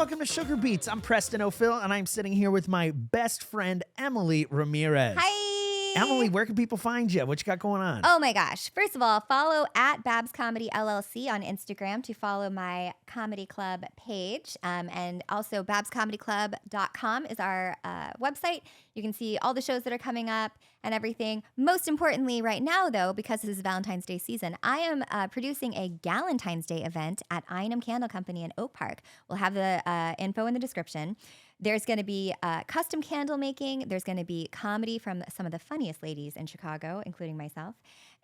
welcome to Sugar Beats. I'm Preston O'Phil, and I'm sitting here with my best friend, Emily Ramirez. Hi. Emily, where can people find you? What you got going on? Oh my gosh. First of all, follow at Babs Comedy LLC on Instagram to follow my comedy club page. And also babscomedyclub.com is our website. You can see all the shows that are coming up and everything. Most importantly right now, though, because this is Valentine's Day season, I am producing a Galentine's Day event at Einem Candle Company in Oak Park. We'll have the info in the description. There's going to be custom candle making. There's going to be comedy from some of the funniest ladies in Chicago, including myself,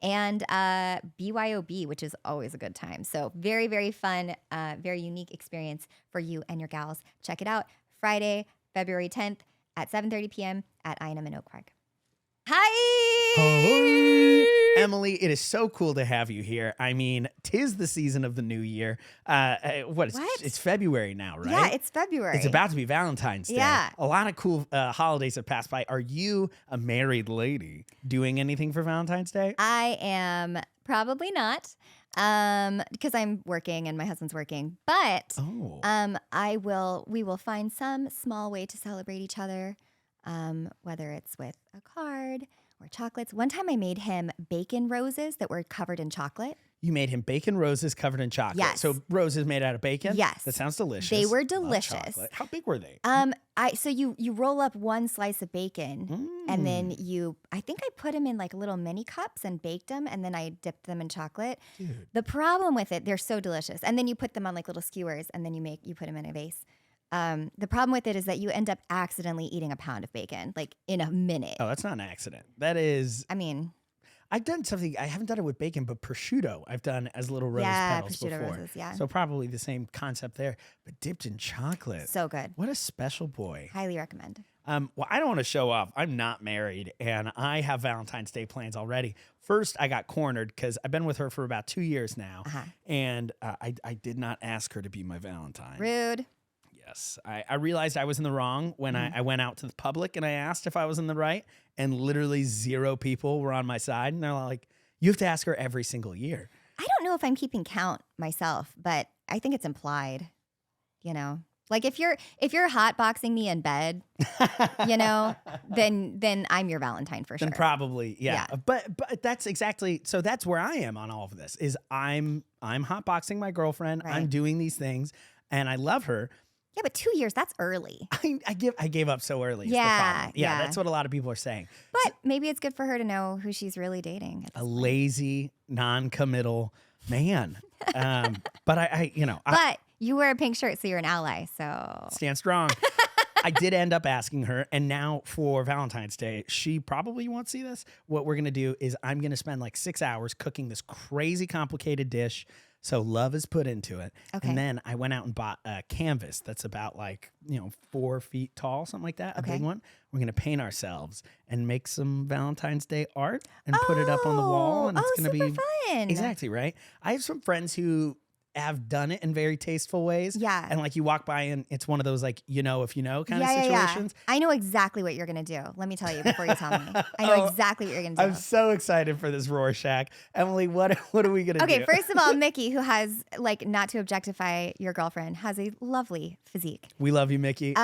and BYOB, which is always a good time. So very, very fun, very unique experience for you and your gals. Check it out. Friday, February 10th at 7:30 p.m. at Einem in Oak Park. Hi! Hi. Emily, it is so cool to have you here. I mean, 'tis the season of the new year. What? It's February now, right? Yeah, it's February. It's about to be Valentine's Day. Yeah. A lot of cool holidays have passed by. Are you a married lady doing anything for Valentine's Day? I am probably not, because I'm working and my husband's working. But we will find some small way to celebrate each other, whether it's with a card or chocolates. One time I made him bacon roses that were covered in chocolate. You made him bacon roses covered in chocolate. Yes. So roses made out of bacon? Yes. That sounds delicious. They were Love delicious. chocolate. How big were they? So you roll up one slice of bacon and then I think I put them in like little mini cups and baked them, and then I dipped them in chocolate. Dude. The problem with it, they're so delicious. And then you put them on like little skewers, and then you put them in a vase. The problem with it is that you end up accidentally eating a pound of bacon, like in a minute. Oh, that's not an accident. That is... I mean... I've done something, I haven't done it with bacon, but prosciutto I've done as little rose petals prosciutto before. roses, yeah. So probably the same concept there, but dipped in chocolate. So good. What a special boy. Highly recommend. Well, I don't want to show off. I'm not married, and I have Valentine's Day plans already. First, I got cornered because I've been with her for about 2 years now, and I did not ask her to be my Valentine. Rude. Yes. I realized I was in the wrong when I went out to the public and I asked if I was in the right, and literally 0 people were on my side. And they're like, you have to ask her every single year. I don't know if I'm keeping count myself, but I think it's implied, you know? Like if you're hotboxing me in bed, you know, then I'm your Valentine for sure. Then probably, yeah. But that's exactly, so that's where I am on all of this, is I'm hotboxing my girlfriend. Right. I'm doing these things and I love her. Yeah, but 2 years, that's early. I gave up so early. Yeah, yeah. That's what a lot of people are saying. But maybe it's good for her to know who she's really dating. A lazy, non-committal man. But But you wear a pink shirt, so you're an ally. So stand strong. I did end up asking her, and now for Valentine's Day, she probably won't see this. What we're gonna do is I'm gonna spend like 6 hours cooking this crazy complicated dish. So love is put into it. Okay. And then I went out and bought a canvas that's about 4 feet tall, something like that, a big one. We're going to paint ourselves and make some Valentine's Day art and put it up on the wall. And it's going to be fun. Exactly, right? I have some friends who have done it in very tasteful ways. Yeah. And like you walk by and it's one of those like, if you know kind of situations. Yeah. I know exactly what you're going to do. Let me tell you before you tell me. I know exactly what you're going to do. I'm so excited for this Rorschach. Emily, what are we going to do? Okay, first of all, Mickey, who has, like, not to objectify your girlfriend, has a lovely physique. We love you, Mickey.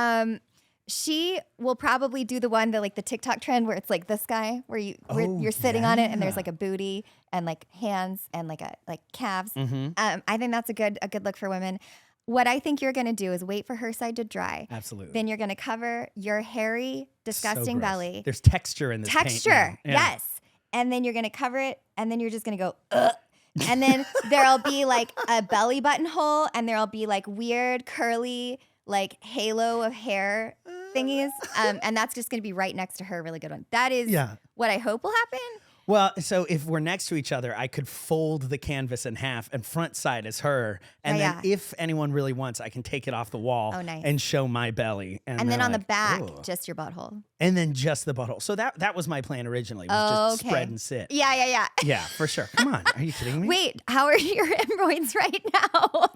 She will probably do the one that like the TikTok trend where it's like this guy where you're sitting on it and there's like a booty and like hands and like calves. I think that's a good look for women. What I think you're going to do is wait for her side to dry. Absolutely. Then you're going to cover your hairy, disgusting belly. There's texture in this paint now. Yeah. Yes. And then you're going to cover it and then you're just going to go, ugh. And then there'll be like a belly button hole and there'll be like weird curly like halo of hair thingies, and that's just going to be right next to her really good one. That is what I hope will happen. Well, so if we're next to each other, I could fold the canvas in half and front side is her. And then if anyone really wants, I can take it off the wall and show my belly. And then on the back, just your butthole. And then just the butthole. So that was my plan originally, was just spread and sit. Yeah. Yeah, for sure. Come on. Are you kidding me? Wait, how are your hemorrhoids right now?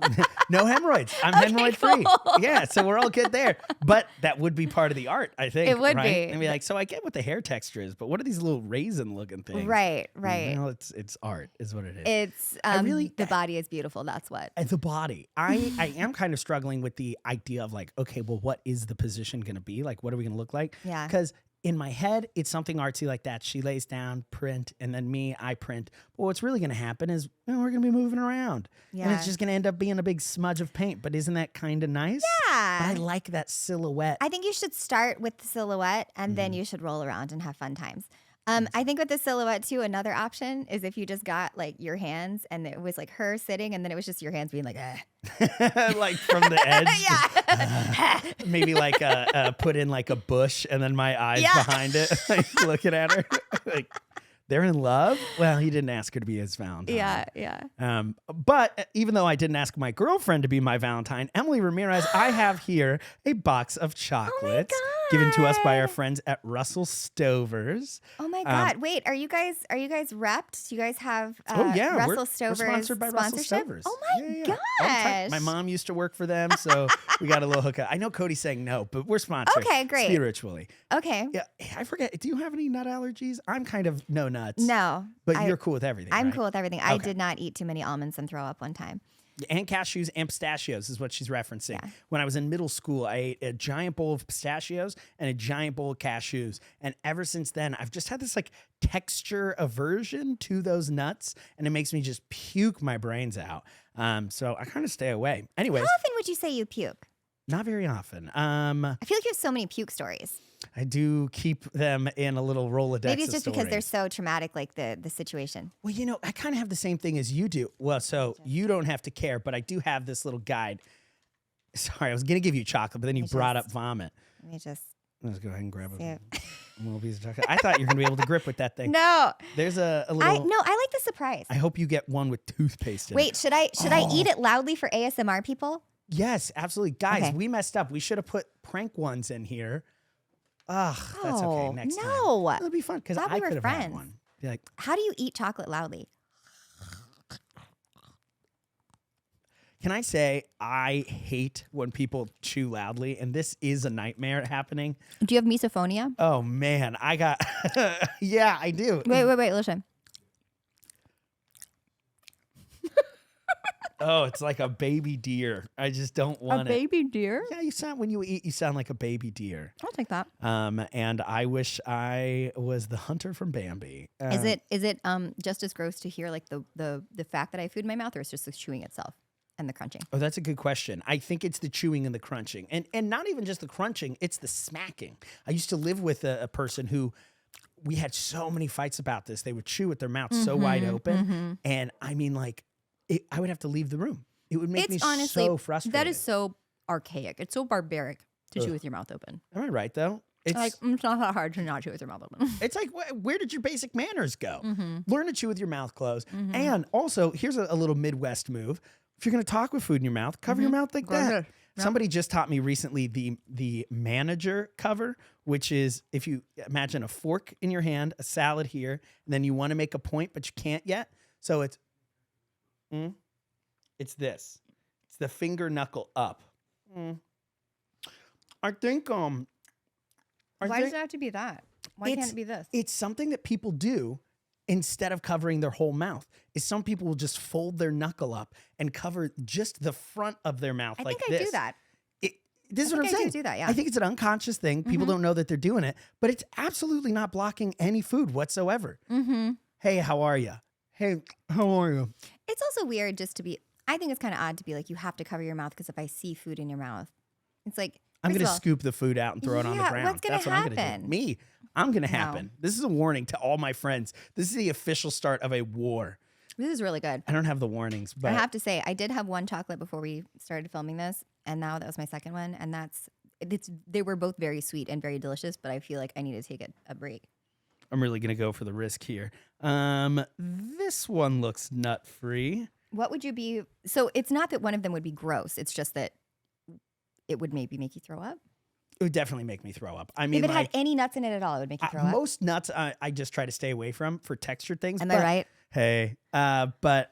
No hemorrhoids. I'm hemorrhoid free. Yeah, so we're all good there. But that would be part of the art, I think. It would be. And be like, so I get what the hair texture is, but what are these little raisin looking things? paintings. Right. Well, it's art, is what it is. It's the body is beautiful. That's what. The body. I am kind of struggling with the idea of like, okay, well, what is the position going to be? Like, what are we going to look like? Yeah. Because in my head, it's something artsy like that. She lays down, print, and then I print. But what's really going to happen is we're going to be moving around. Yeah. And it's just going to end up being a big smudge of paint. But isn't that kind of nice? Yeah. But I like that silhouette. I think you should start with the silhouette and then you should roll around and have fun times. I think with the silhouette too, another option is if you just got like your hands and it was like her sitting and then it was just your hands being like, like from the edge. Yeah. Maybe like put in like a bush and then my eyes behind it, like looking at her. Like, they're in love? Well, he didn't ask her to be his Valentine. Yeah. But even though I didn't ask my girlfriend to be my Valentine, Emily Ramirez, I have here a box of chocolates given to us by our friends at Russell Stover's. Oh my God. Wait, are you guys repped? Do you guys have Russell Stover's we're sponsored by Russell Stover's. Oh my gosh. My mom used to work for them, so we got a little hookup. I know Cody's saying no, but we're sponsored. Okay, great. Spiritually. Okay. Yeah, I forget. Do you have any nut allergies? I'm kind of no nuts. No. But you're cool with everything, I'm right? cool with everything. Okay. I did not eat too many almonds and throw up one time. And cashews and pistachios is what she's referencing. Yeah. When I was in middle school, I ate a giant bowl of pistachios and a giant bowl of cashews. And ever since then, I've just had this like texture aversion to those nuts. And it makes me just puke my brains out. So I kind of stay away. Anyways. How often would you say you puke? Not very often. I feel like you have so many puke stories. I do keep them in a little Rolodex. Maybe it's of just stories. because they're so traumatic, like the situation. Well, I kind of have the same thing as you do. Well, so you don't have to care, but I do have this little guide. Sorry, I was going to give you chocolate, but then you brought up vomit. Let me just. Let's go ahead and grab a little piece of chocolate. I thought you were going to be able to grip with that thing. No. There's a little. I like the surprise. I hope you get one with toothpaste in Wait, it. should I eat it loudly for ASMR people? Yes, absolutely. Guys, Okay. we messed up. We should have put prank ones in here. Ugh, that's okay. Next time. No. It'll be fun because Thought I we were could have had friends. one. Be like, How do you eat chocolate loudly? can I say I hate when people chew loudly, and this is a nightmare happening. Do you have misophonia? Oh man, I got. Yeah, I do. Wait, listen. Oh, it's like a baby deer. I just don't want it. baby deer? Yeah, when you eat, you sound like a baby deer. I'll take that. And I wish I was the hunter from Bambi. Is it just as gross to hear like the fact that I have food in my mouth, or it's just the chewing itself and the crunching? Oh, that's a good question. I think it's the chewing and the crunching, and not even just the crunching. It's the smacking. I used to live with a person who. We had so many fights about this. They would chew with their mouth so wide open, and I mean, like. I would have to leave the room. It would make me honestly, so frustrated. That is so archaic. It's so barbaric to chew with your mouth open. Am I right, though? It's it's not that hard to not chew with your mouth open. It's like, where did your basic manners go? Mm-hmm. Learn to chew with your mouth closed. And also, here's a little Midwest move. If you're going to talk with food in your mouth, cover your mouth like that. ahead. Yep. Somebody just taught me recently the manager cover, which is if you imagine a fork in your hand, a salad here, and then you want to make a point, but you can't yet. So it's... It's this. It's the finger knuckle up. I think Why does it have to be that? Why can't it be this? It's something that people do instead of covering their whole mouth. Is some people will just fold their knuckle up and cover just the front of their mouth like this. I do that. This is what I'm saying. I do that, yeah. I think it's an unconscious thing. People don't know that they're doing it, but it's absolutely not blocking any food whatsoever. Hey, how are you? Hey, how are you? It's also weird just to be... I think it's kind of odd to be like, you have to cover your mouth because if I see food in your mouth, it's like... I'm going to scoop the food out and throw it on the ground. What's going to happen? I'm going to do. Me. I'm going to happen. This is a warning to all my friends. This is the official start of a war. This is really good. I don't have the warnings, but... I have to say, I did have one chocolate before we started filming this, and now that was my second one, and they were both very sweet and very delicious, but I feel like I need to take a break. I'm really going to go for the risk here. This one looks nut-free. What would you be... So it's not that one of them would be gross. It's just that it would maybe make you throw up. It would definitely make me throw up. I mean, if it had any nuts in it at all, it would make you throw up. Most nuts I just try to stay away from for textured things. Am I right? Hey, but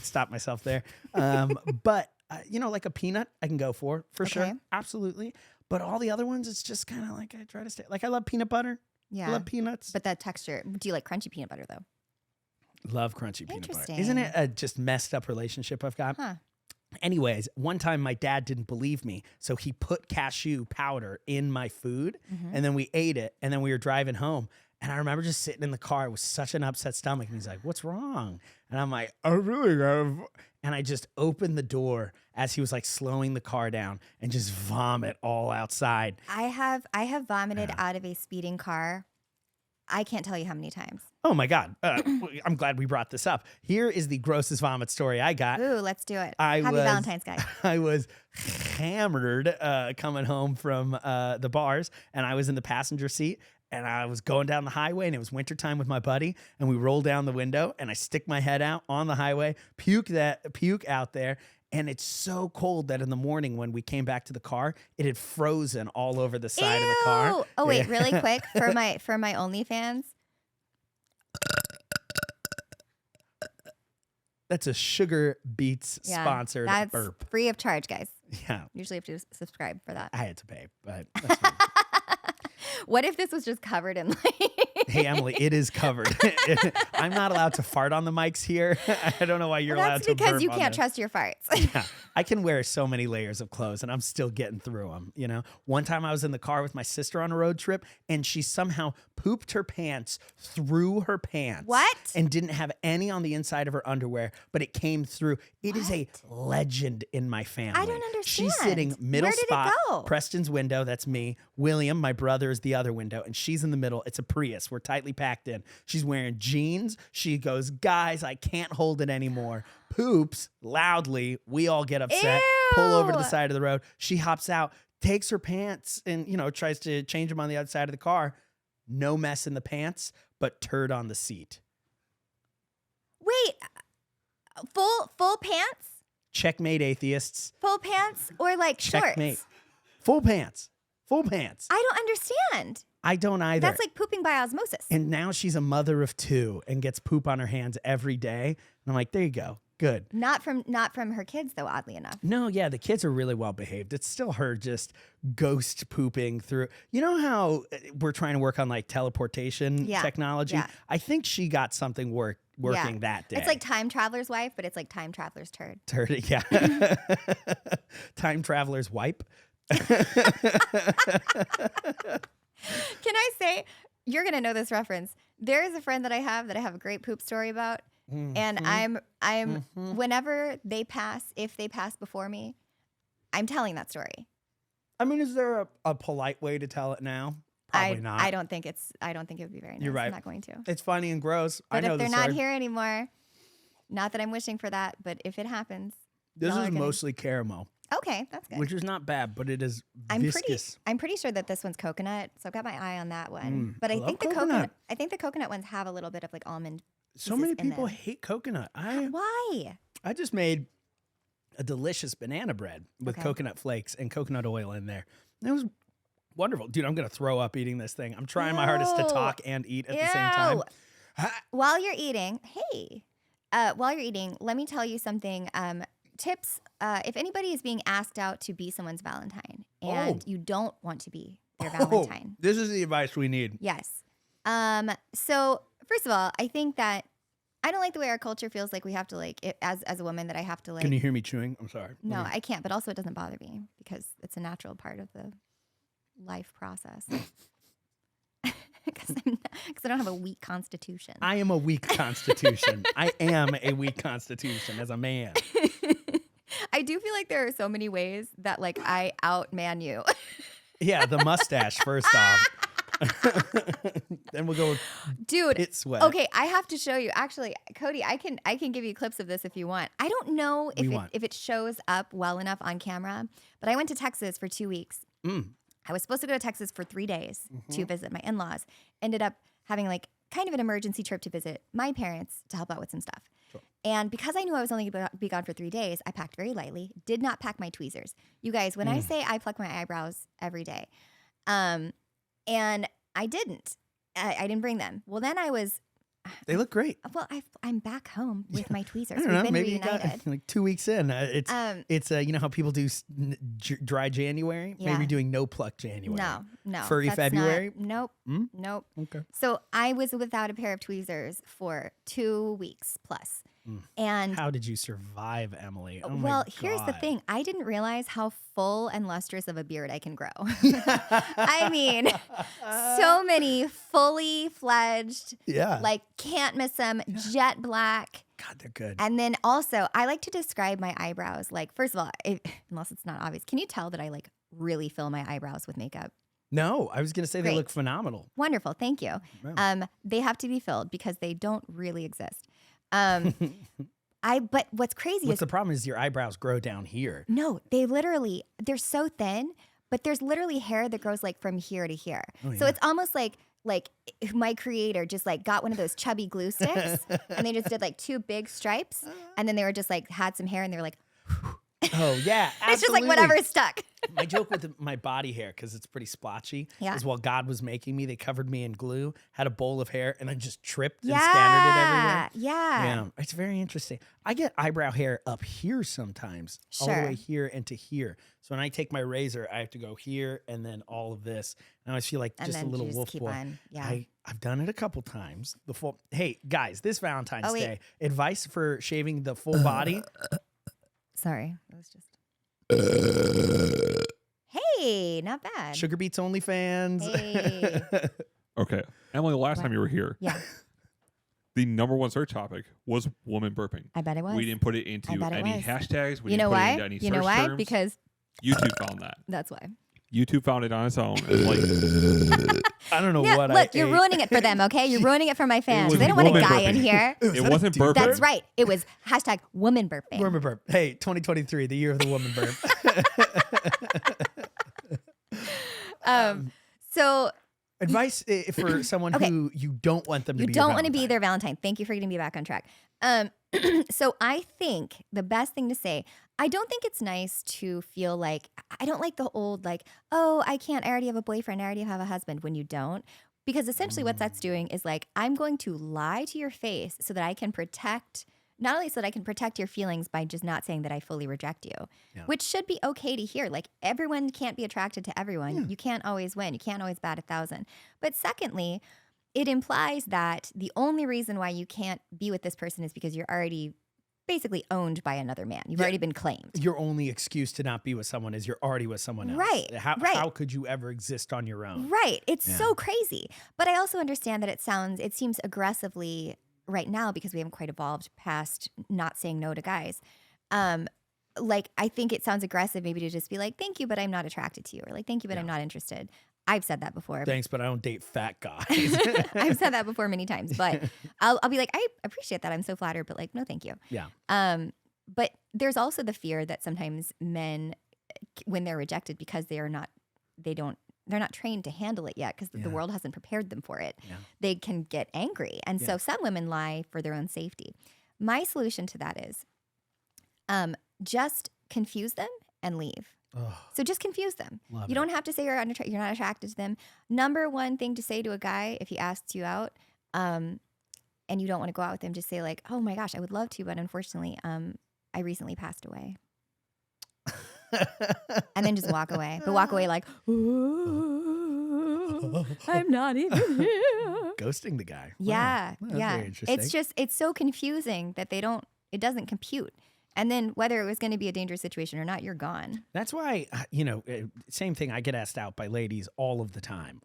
stop myself there. But, like a peanut I can go for sure. Absolutely. But all the other ones, it's just kind of like I try to stay... Like I love peanut butter. Yeah. I love peanuts. But that texture. Do you like crunchy peanut butter though? Love crunchy peanut butter. Interesting. Isn't it a just messed up relationship I've got? Huh. Anyways, one time my dad didn't believe me, so he put cashew powder in my food, and then we ate it, and then we were driving home. And I remember just sitting in the car with such an upset stomach. And he's like, "What's wrong?" And I'm like, "I really have." And I just opened the door as he was like slowing the car down and just vomit all outside. I have vomited out of a speeding car. I can't tell you how many times. Oh my God. I'm glad we brought this up. Here is the grossest vomit story I got. Ooh, let's do it. Happy Valentine's, guys. I was hammered coming home from the bars, and I was in the passenger seat. And I was going down the highway, and it was wintertime with my buddy, and we roll down the window, and I stick my head out on the highway, puke out there, and it's so cold that in the morning when we came back to the car, it had frozen all over the side of the car. Oh wait, really quick for my OnlyFans. That's a Sugar Beats sponsored that's burp. Free of charge, guys. Yeah, Usually have to subscribe for that. I had to pay, but that's fine. What if this was just covered in like? Hey, Emily, it is covered. I'm not allowed to fart on the mics here. I don't know why you're allowed to burp. That's because you on can't this. trust your farts. Yeah, I can wear so many layers of clothes, and I'm still getting through them. You know, one time I was in the car with my sister on a road trip, and she somehow pooped her pants through her pants. What? And didn't have any on the inside of her underwear, but it came through. It is a legend in my family. I don't understand. She's sitting middle Where did spot. it go? Preston's window, that's me. William, my brother, is the other window, and she's in the middle. It's a Prius. We're tightly packed in. She's wearing jeans. She goes, "Guys, I can't hold it anymore." Poops loudly. We all get upset. Ew. Pull over to the side of the road. She hops out, takes her pants, and tries to change them on the outside of the car. No mess in the pants, but turd on the seat. Wait, full pants? Checkmate, atheists. Full pants or like Checkmate. shorts? Full pants. Full pants. I don't understand. I don't either. That's like pooping by osmosis. And now she's a mother of 2 and gets poop on her hands every day. And I'm like, there you go. Good. Not from her kids though, oddly enough. No, yeah, the kids are really well behaved. It's still her just ghost pooping through. You know how we're trying to work on like teleportation technology? Yeah. I think she got something working that day. It's like Time Traveler's wife, but it's like Time Traveler's turd. Turd, yeah. Time Traveler's wipe. Can I say, you're going to know this reference. There is a friend that I have a great poop story about. And I'm whenever they pass, if they pass before me, I'm telling that story. I mean, is there a polite way to tell it now? Probably not. I don't think it would be very nice. You're right. I'm not going to. It's funny and gross. But I know if they're the not story. here anymore, not that I'm wishing for that, but if it happens, This y'all is are gonna- mostly caramel, okay, that's good. which is not bad, but it is I'm viscous. pretty sure that this one's coconut, so I've got my eye on that one. Mm, But I I love think the coconut. coconut ones have a little bit of like almond. So pieces many in people them. hate coconut. Why? I just made a delicious banana bread with Okay. coconut flakes and coconut oil in there. And it was wonderful. Dude, I'm going to throw up eating this thing. I'm trying my hardest to Ew. talk and eat at the same time. Ew. While you're eating, let me tell you something. Tips, if anybody is being asked out to be someone's Valentine and you don't want to be their Valentine. This is the advice we need. Yes. So first of all, I think that I don't like the way our culture feels like we have to as a woman that I have to like. Can you hear me chewing? I'm sorry. No, I can't. But also it doesn't bother me because it's a natural part of the life process. Because I don't have a weak constitution. I am a weak constitution. I am a weak constitution as a man. I do feel like there are so many ways that like I outman you. Yeah, the mustache first off. Then we'll go with Dude, pit sweat. okay, I have to show you. Actually, Cody, I can give you clips of this if you want. I don't know if it shows up well enough on camera, but I went to Texas for 2 weeks. I was supposed to go to Texas for 3 days to visit my in-laws. Ended up having like kind of an emergency trip to visit my parents to help out with some stuff. Sure. And because I knew I was only going to be gone for 3 days, I packed very lightly, did not pack my tweezers. You guys, when I say I pluck my eyebrows every day, and I didn't. I didn't bring them. Well, then I was They look great. Well, I'm back home with my tweezers. I don't We've know. been Maybe reunited. you got like 2 weeks in. It's you know how people do dry January. Yeah. Maybe you're doing no pluck January. No. Furry that's February? Nope. Hmm? Nope. Okay. So I was without a pair of tweezers for 2 weeks plus. And How did you survive, Emily? Oh well, my here's the God. thing. I didn't realize how full and lustrous of a beard I can grow. I mean, so many fully fledged, Yeah. like can't miss them, jet black. God, they're good. And then also, I like to describe my eyebrows. Like, first of all, unless it's not obvious, can you tell that I like really fill my eyebrows with makeup? No, I was going to say they Great. look phenomenal. Wonderful. Thank you. Wow. They have to be filled because they don't really exist. But what's crazy What's is the problem is your eyebrows grow down here. no, they're so thin, but there's literally hair that grows like from here to here. Oh, So yeah. it's almost like my creator just like got one of those chubby glue sticks and they just did like 2 big stripes and then they were just like had some hair and they were like, Oh, yeah. it's just like absolutely. whatever is stuck. My joke with my body hair, because it's pretty splotchy, Yeah. is while God was making me, they covered me in glue, had a bowl of hair, and then just tripped and scattered it everywhere. Yeah. It's very interesting. I get eyebrow hair up here sometimes, all the Sure. way here and to here. So when I take my razor, I have to go here and then all of this. And I always feel like And just a then little you just wolf keep boy. on. Yeah. I've done it a couple times. Hey, guys, this Valentine's Oh, wait. Day, advice for shaving the full body. Sorry. It was just. Hey, not bad. Sugar Beats OnlyFans. Hey. Okay. Emily, the last What? time you were here, Yeah, the #1 search topic was woman burping. I bet it was. We didn't put it into I bet it any was. hashtags. We You know didn't put it why? into any You know search why? terms. Because YouTube found that. that's why. YouTube found it on its own. And like, I don't know Yeah, what look, I you're ate. ruining it for them, okay? You're ruining it for my fans. was They don't want a woman guy in burping. here. it wasn't burping. That's right. It was hashtag woman burping. Woman burp. Hey, 2023, the year of the woman burp. So Advice for someone Okay. who you don't want them to you be. your don't want to be Valentine. their Valentine. Thank you for getting me back on track. So I think the best thing to say, I don't think it's nice to feel like, I don't like the old like, oh, I already have a boyfriend, I already have a husband when you don't. Because essentially what that's doing is like, I'm going to lie to your face so that I can protect, not only so that I can protect your feelings by just not saying that I fully reject you, Yeah. which should be okay to hear. Like everyone can't be attracted to everyone. Yeah. You can't always win. You can't always bat 1,000. But secondly, it implies that the only reason why you can't be with this person is because you're already basically owned by another man. You've Yeah. already been claimed. Your only excuse to not be with someone is you're already with someone else. Right, How right. how could you ever exist on your own? Right. It's Yeah. so crazy. But I also understand that it seems aggressively right now because we haven't quite evolved past not saying no to guys. Like I think it sounds aggressive maybe to just be like, thank you, but I'm not attracted to you. Or like, thank you, but I'm not interested. I've said that before. Thanks, but I don't date fat guys. I've said that before many times, but I'll be like, I appreciate that. I'm so flattered, but like, no, thank you. Yeah. But there's also the fear that sometimes men, when they're rejected because they're not trained to handle it yet because the Yeah. world hasn't prepared them for it. Yeah. They can get angry. And Yeah. so some women lie for their own safety. My solution to that is just confuse them and leave. Oh, So just confuse them. love You it. don't have to say you're not attracted to them. Number one thing to say to a guy if he asks you out, and you don't want to go out with him, just say like, "Oh my gosh, I would love to, but unfortunately, I recently passed away." And then just walk away. But walk away like, "Ooh, I'm not even here." Ghosting the guy. Wow. Yeah, Well, that's yeah. very interesting. It's so confusing that it doesn't compute. And then whether it was going to be a dangerous situation or not, you're gone. That's why, same thing. I get asked out by ladies all of the time.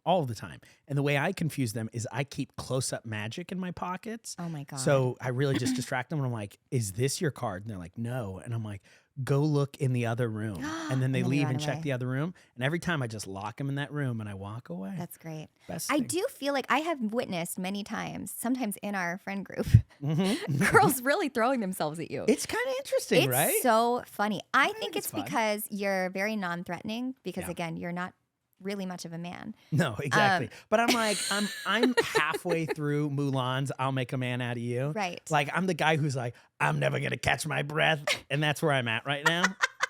And the way I confuse them is I keep close-up magic in my pockets. Oh my God. So I really just distract them and I'm like, is this your card? And they're like, no. And I'm like, go look in the other room. And then they And then you leave run and check away. the other room. And every time I just lock them in that room and I walk away. That's great. Best I thing. do feel like I have witnessed many times, sometimes in our friend group, Mhm. girls really throwing themselves at you. It's kind of interesting, It's right? so funny. I think think it's it's fun. because you're very non-threatening because Yeah. again, you're not really much of a man. No, exactly. But I'm like, I'm halfway through Mulan's I'll Make a Man Out of You. Right. Like I'm the guy who's like, I'm never gonna catch my breath. And that's where I'm at right now.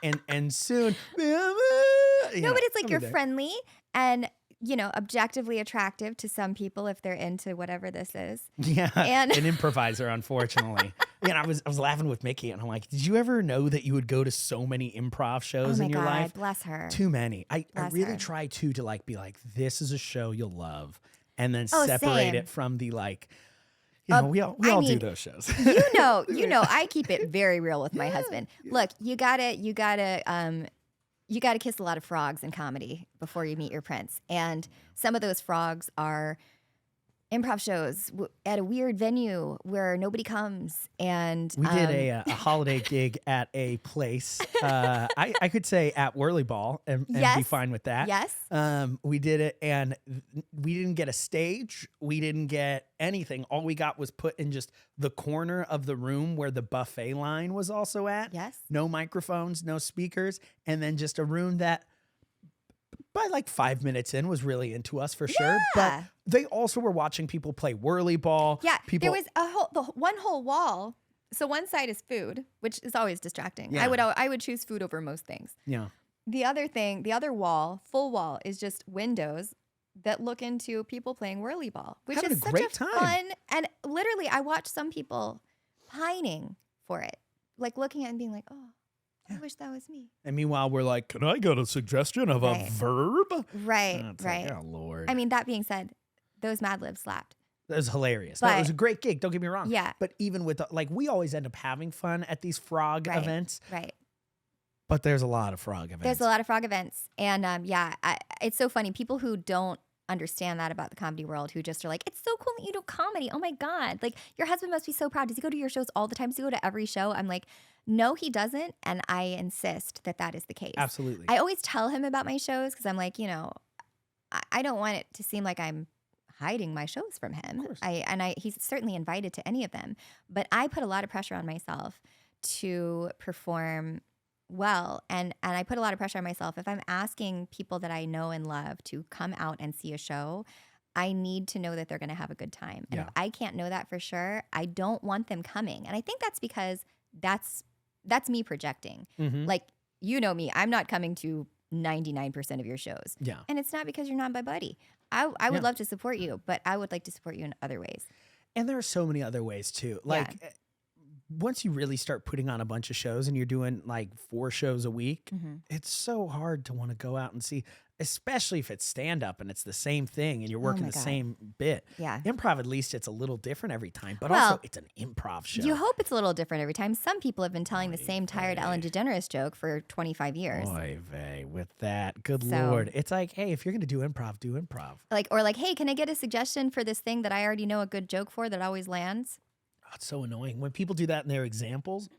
And soon No, but it's like you're friendly and objectively attractive to some people if they're into whatever this is. Yeah, And- an improviser, unfortunately. I was laughing with Mickey, and I'm like, did you ever know that you would go to so many improv shows Oh my in your God, life? bless her. Too many. I Bless really her. try to like be like, this is a show you'll love, and then Oh, separate same. it from the like. We all do mean, those shows. I keep it very real with my husband. Look, you gotta kiss a lot of frogs in comedy before you meet your prince. And some of those frogs are improv shows at a weird venue where nobody comes. And We did a holiday gig at a place. I could say at Whirly Ball and be Yes. fine with that. Yes. We did it, and we didn't get a stage. We didn't get anything. All we got was put in just the corner of the room where the buffet line was also at. Yes. No microphones, no speakers, and then just a room that by like 5 minutes in was really into us for sure. But Yeah. they also were watching people play Whirly Ball. Yeah, people. there was one whole wall. So one side is food, which is always distracting. Yeah. I would choose food over most things. Yeah. The other wall, full wall, is just windows that look into people playing whirly ball, which Having is a such great a time. fun. And literally, I watched some people pining for it, like looking at it and being like, "Oh, I wish that was me." And meanwhile, we're like, can I get a suggestion of Right. a verb? Right, And it's right. Like, oh, Lord. I mean, that being said, those Mad Libs slapped. That was hilarious. No, it But- was a great gig. Don't get me wrong. Yeah. But even with we always end up having fun at these frog Right. events. Right. But there's a lot of frog events. There's a lot of frog events. And it's so funny. People who don't understand that about the comedy world, who just are like, it's so cool that you do comedy. Oh my God. Like, your husband must be so proud. Does he go to your shows all the time? Does he go to every show? I'm like, no, he doesn't. And I insist that that is the case. Absolutely. I always tell him about my shows because I'm like, I don't want it to seem like I'm hiding my shows from him. Of course. He's certainly invited to any of them. But I put a lot of pressure on myself to perform well, and I put a lot of pressure on myself. If I'm asking people that I know and love to come out and see a show, I need to know that they're going to have a good time. And Yeah. if I can't know that for sure, I don't want them coming. And I think that's because that's me projecting. Mhm. Like, you know me, I'm not coming to 99% of your shows. Yeah. And it's not because you're not my buddy. I would Yeah. love to support you, but I would like to support you in other ways. And there are so many other ways too. Like once you really start putting on a bunch of shows and you're doing like 4 shows a week, it's so hard to want to go out and see, especially if it's stand up and it's the same thing and you're working my the God. same bit. Yeah. Improv, at least it's a little different every time, but Well, also it's an improv show. You hope it's a little different every time. Some people have been telling the same tired Ellen DeGeneres joke for 25 years. Oy vey, with that. Good So- Lord. It's like, hey, if you're going to do improv, do improv. Like, hey, can I get a suggestion for this thing that I already know a good joke for that always lands? Oh, it's so annoying when people do that in their examples.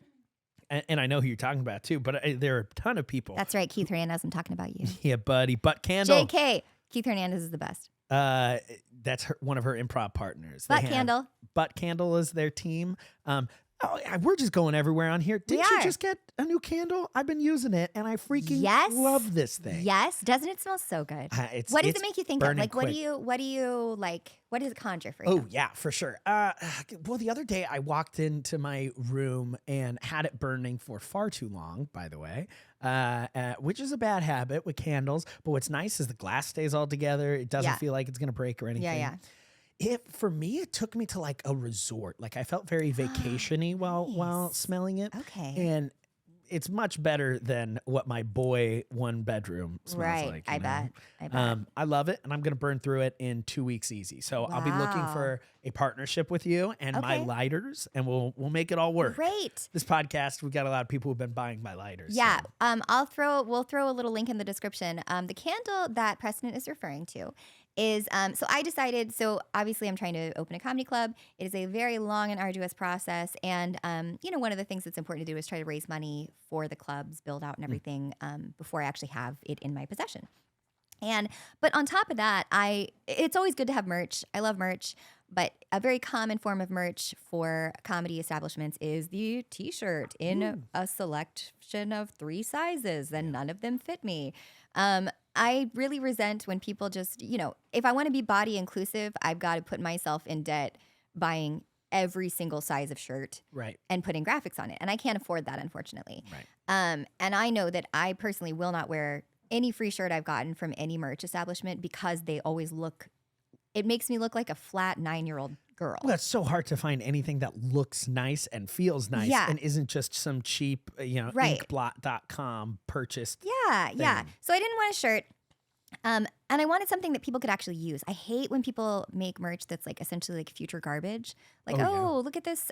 And I know who you're talking about too, but there are a ton of people. That's right, Keith Hernandez. I'm talking about you. Yeah, buddy. Butt Candle. JK. Keith Hernandez is the best. That's one of her improv partners. They Butt have Candle. Butt Candle is their team. We're just going everywhere on here. Didn't you are. just get a new candle? I've been using it, and I freaking Yes. love this thing. Yes. Doesn't it smell so good? It's- What does it's it make you think of? burning Like, what quick. do you like? What does it conjure for you? Oh, yeah, for sure. Well, the other day I walked into my room and had it burning for far too long, by the way, which is a bad habit with candles. But what's nice is the glass stays all together. It doesn't Yeah. feel like it's going to break or anything. Yeah. For me, it took me to like a resort. Like I felt very vacation-y while Nice. smelling it. Okay. And it's much better than what my boy 1 bedroom smells Right. like. I you know? bet. I love it, and I'm going to burn through it in 2 weeks easy. So I'll be looking Wow. for a partnership with you and my Okay. lighters, and we'll make it all work. Great. This podcast, we've got a lot of people who've been buying my lighters. Yeah. so- We'll throw a little link in the description. The candle that Preston is referring to is so I decided, so obviously I'm trying to open a comedy club. It is a very long and arduous process. And one of the things that's important to do is try to raise money for the club's build out and everything before I actually have it in my possession. But on top of that, it's always good to have merch. I love merch. But a very common form of merch for comedy establishments is the t-shirt in a selection of 3 sizes, and none of them fit me. I really resent when people just, if I want to be body inclusive, I've got to put myself in debt buying every single size of shirt Right. and putting graphics on it. And I can't afford that, unfortunately. Right. And I know that I personally will not wear any free shirt I've gotten from any merch establishment because they always look. It makes me look like a flat 9-year-old girl. Well, it's so hard to find anything that looks nice and feels nice Yeah. and isn't just some cheap, Right. inkblot.com purchased. Yeah. thing. So I didn't want a shirt. And I wanted something that people could actually use. I hate when people make merch that's like essentially like future garbage. Like, look at this,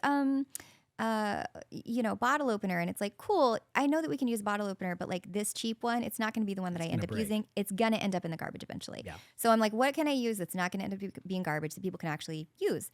bottle opener. And it's like, cool. I know that we can use a bottle opener, but like this cheap one, it's not going to be the one that I end up break. using. It's going to end up in the garbage eventually. Yeah. So I'm like, what can I use that's not going to end up being garbage that people can actually use?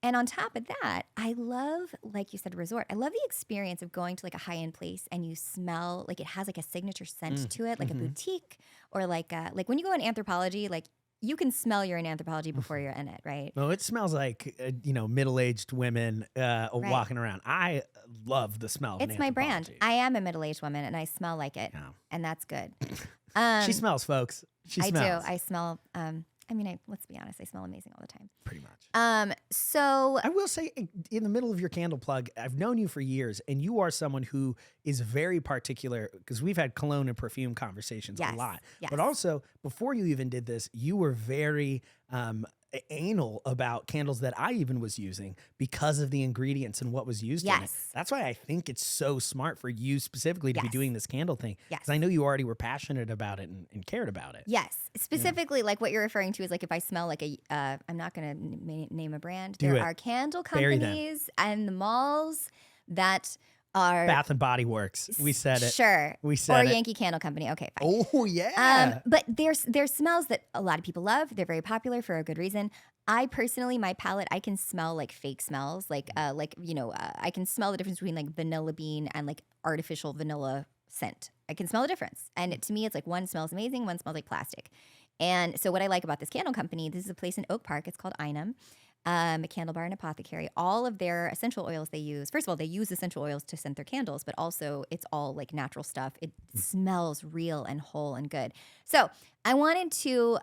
And on top of that, I love, like you said, resort. I love the experience of going to like a high-end place and you smell like it has like a signature scent to it, like a boutique, or like when you go in Anthropologie, like you can smell you're in Anthropologie before you're in it, right? No, it smells like, middle-aged women walking around. I love the smell of It's my brand. Anthropologie. I am a middle-aged woman and I smell like it, Yeah. and that's good. She smells, folks. She I smells. do. I smell. Let's be honest. I smell amazing all the time. Pretty much. So I will say, in the middle of your candle plug, I've known you for years, and you are someone who is very particular, because we've had cologne and perfume conversations a lot. yes. But also, before you even did this, you were very anal about candles that I even was using because of the ingredients and what was used in it. Yes. That's why I think it's so smart for you specifically to be Yes. doing this candle thing. Yes. Because I know you already were passionate about it and cared about it. Yes, specifically, like what you're referring to is like if I smell like I'm not going to name a brand. Do There it. are candle Bury them. companies and the malls that are Bath and Body Works. We said it. Sure. We said or it. Yankee Candle Company. Okay, fine. Oh, yeah. But there's smells that a lot of people love. They're very popular for a good reason. I personally, my palate, I can smell like fake smells, I can smell the difference between like vanilla bean and like artificial vanilla scent. I can smell the difference, and to me, it's like one smells amazing, one smells like plastic. And so, what I like about this candle company, this is a place in Oak Park. It's called Einem, a candle bar and apothecary. All of their essential oils they use. First of all, they use essential oils to scent their candles, but also it's all like natural stuff. It smells real and whole and good. So I wanted to.